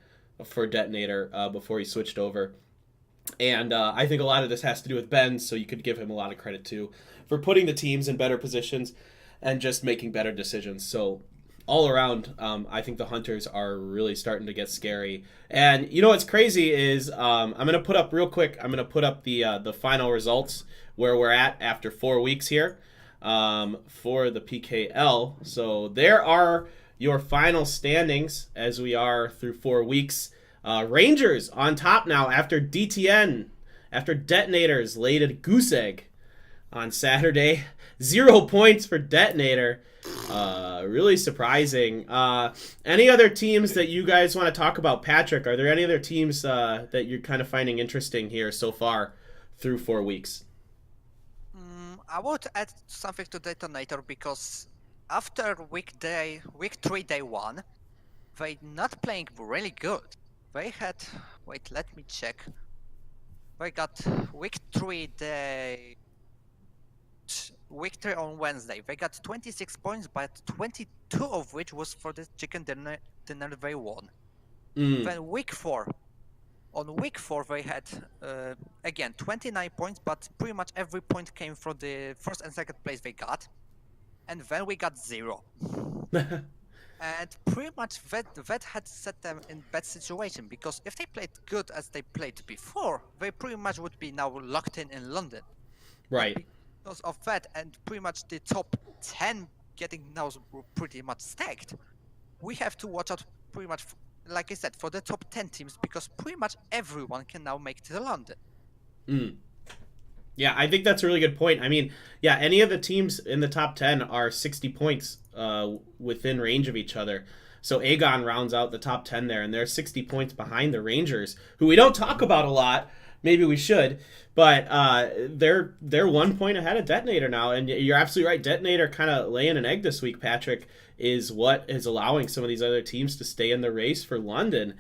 for Detonator before he switched over. And I think a lot of this has to do with Ben, so you could give him a lot of credit too for putting the teams in better positions and just making better decisions. So all around, I think the Hunters are really starting to get scary. And you know what's crazy is I'm going to put up real quick, I'm going to put up the final results where we're at after 4 weeks here for the PKL. So there are your final standings as we are through 4 weeks. Rangers on top now after DTN, after Detonators laid a goose egg on Saturday. 0 points for Detonator. Really surprising. Any other teams that you guys want to talk about? Patrick, are there any other teams that you're kind of finding interesting here so far through 4 weeks? I would add something to Detonator because after week 3 day 1, they not playing really good. They had, wait, let me check. They got week 3 on Wednesday. They got 26 points, but 22 of which was for the chicken dinner they won. Then week 4, On week 4, they had, again, 29 points, but pretty much every point came from the first and second place they got. And then we got 0. And pretty much that had set them in bad situation, because if they played good as they played before, they pretty much would be now locked in London. Right. But because of that, and pretty much the top 10 getting now pretty much stacked, we have to watch out pretty much, like I said, for the top 10 teams, because pretty much everyone can now make it to London. Yeah, I think that's a really good point. I mean, yeah, any of the teams in the top 10 are 60 points within range of each other. So Aegon rounds out the top 10 there, and they're 60 points behind the Rangers, who we don't talk about a lot. Maybe we should, but they're 1 point ahead of Detonator now, and you're absolutely right. Detonator kind of laying an egg this week, Patrick, is what is allowing some of these other teams to stay in the race for London.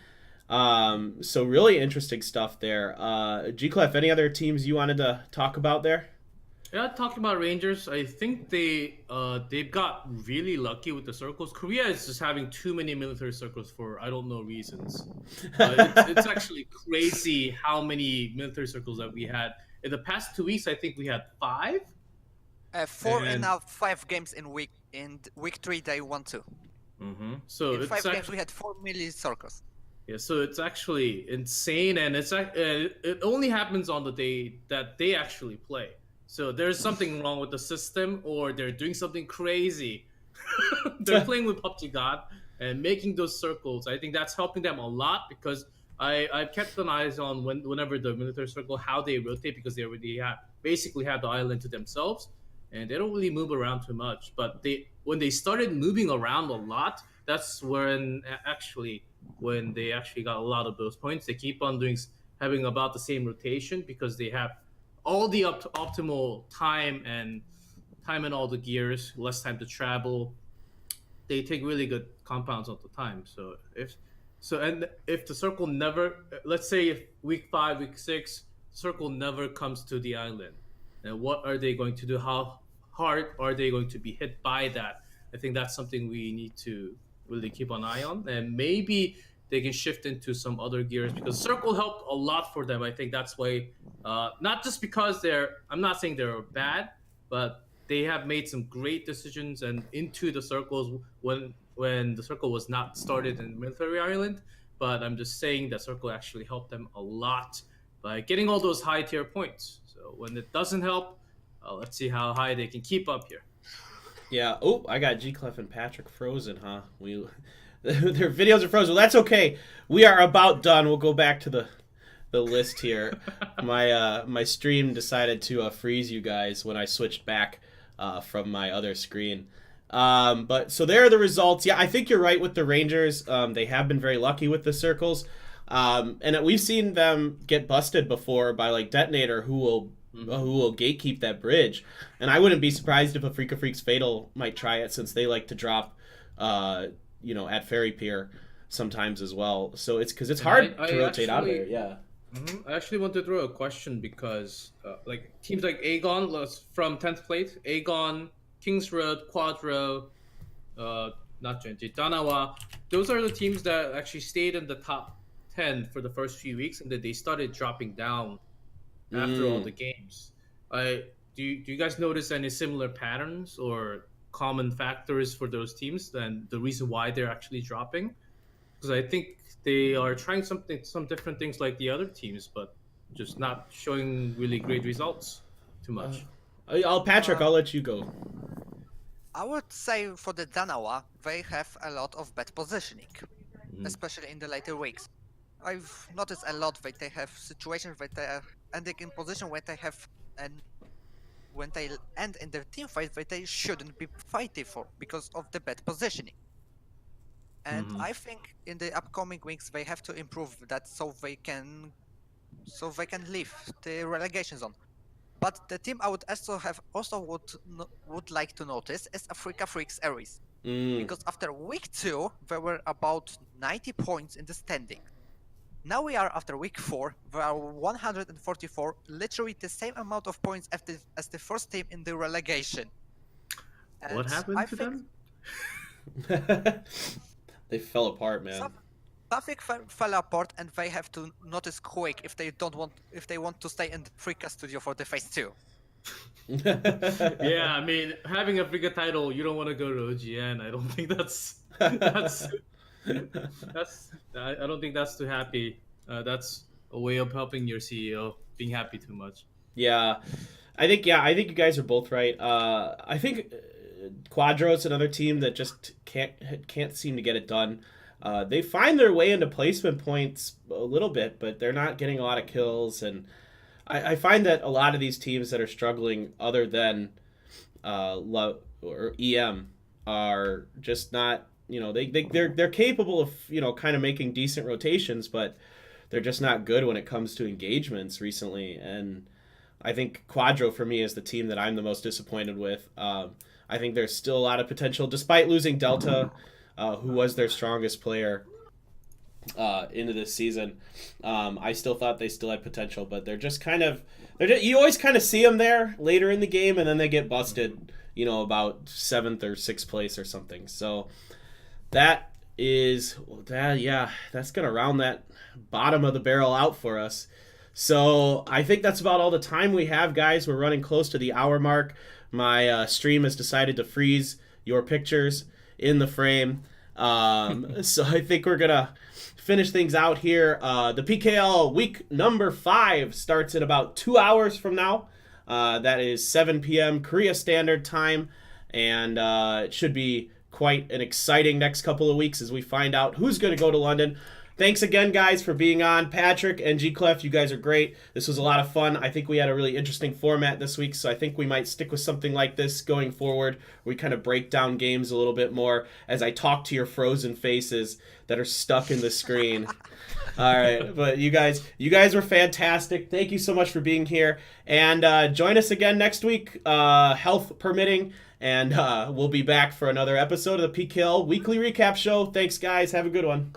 So really interesting stuff there. GClef, any other teams you wanted to talk about there? Yeah, talking about Rangers, I think they've got really lucky with the circles. Korea is just having too many military circles for I don't know reasons. It's actually crazy how many military circles that we had in the past 2 weeks. I think we had 5. 4 and now 5 games in week 3 they won 2. So in it's 5 games we had 4 military circles. Yeah, so it's actually insane, and it only happens on the day that they actually play. So there's something wrong with the system, or they're doing something crazy. They're playing with PUBG God and making those circles. I think that's helping them a lot, because I've kept an eye on whenever the military circle, how they rotate, because they already basically have the island to themselves, and they don't really move around too much. But when they started moving around a lot, that's when they actually got a lot of those points. They keep on having about the same rotation, because they have all the optimal time and all the gears, less time to travel. They take really good compounds all the time. So if the circle never, let's say if week 5, week 6, circle never comes to the island, then what are they going to do? How hard are they going to be hit by that? I think that's something we need to really keep an eye on, and maybe they can shift into some other gears, because circle helped a lot for them. I think that's why, not just because I'm not saying they're bad, but they have made some great decisions and into the circles when the circle was not started in Military Island. But I'm just saying that circle actually helped them a lot by getting all those high tier points. So when it doesn't help, let's see how high they can keep up here. Yeah. Oh, I got GClef and Patrick frozen, huh? Their videos are frozen. Well, that's okay. We are about done. We'll go back to the list here. My stream decided to freeze you guys when I switched back from my other screen. But so there are the results. Yeah, I think you're right with the Rangers. They have been very lucky with the circles. And we've seen them get busted before by like Detonator, who will gatekeep that bridge. And I wouldn't be surprised if a Freak of Freaks Fatal might try it, since they like to drop at Ferry Pier sometimes as well. So it's because it's hard to rotate out of there. Yeah. I actually want to throw a question, because like teams like Aegon from 10th place, Aegon, Kings Road, Quadro, not Genji, Danawa, those are the teams that actually stayed in the top 10 for the first few weeks, and then they started dropping down after all the games. Do you guys notice any similar patterns or common factors for those teams, and the reason why they're actually dropping? Because I think they are trying some different things like the other teams, but just not showing really great results too much. Patrick, I'll let you go. I would say for the Danawa, they have a lot of bad positioning, especially in the later weeks. I've noticed a lot that they have situations where they are ending in position where they have, and when they end in their team fight, that they shouldn't be fighting for because of the bad positioning. And I think in the upcoming weeks they have to improve that, so they can leave the relegation zone. But the team I would would like to notice is Africa Freaks Ares, because after week 2 there were about 90 points in the standing. Now we are after week 4, there are 144, literally the same amount of points as the first team in the relegation. And what happened to them? They fell apart, man. traffic fell apart, and they have to notice quick if they want to stay in the Freaka studio for the phase 2. Yeah, I mean, having a Friga title, you don't want to go to OGN. I don't think that's I don't think that's too happy. That's a way of helping your CEO being happy too much. Yeah, I think you guys are both right. I think Quadro's another team that just can't seem to get it done. They find their way into placement points a little bit, but they're not getting a lot of kills. And I find that a lot of these teams that are struggling, other than or EM, are just not. They're capable of kind of making decent rotations, but they're just not good when it comes to engagements recently. And I think Quadro for me is the team that I'm the most disappointed with. I think there's still a lot of potential, despite losing Delta, who was their strongest player into this season. I still thought they still had potential, but they're just you always kind of see them there later in the game, and then they get busted, about 7th or 6th place or something. So that's gonna round that bottom of the barrel out for us. So I think that's about all the time we have, guys. We're running close to the hour mark. My stream has decided to freeze your pictures in the frame. So I think we're going to finish things out here. The PKL week number 5 starts in about 2 hours from now. That is 7 p.m. Korea Standard Time. And it should be quite an exciting next couple of weeks as we find out who's going to go to London. Thanks again, guys, for being on. Patrick and GClef, you guys are great. This was a lot of fun. I think we had a really interesting format this week, so I think we might stick with something like this going forward. We kind of break down games a little bit more as I talk to your frozen faces that are stuck in the screen. All right, but you guys were fantastic. Thank you so much for being here. And join us again next week, health permitting, and we'll be back for another episode of the PKL Weekly Recap Show. Thanks, guys. Have a good one.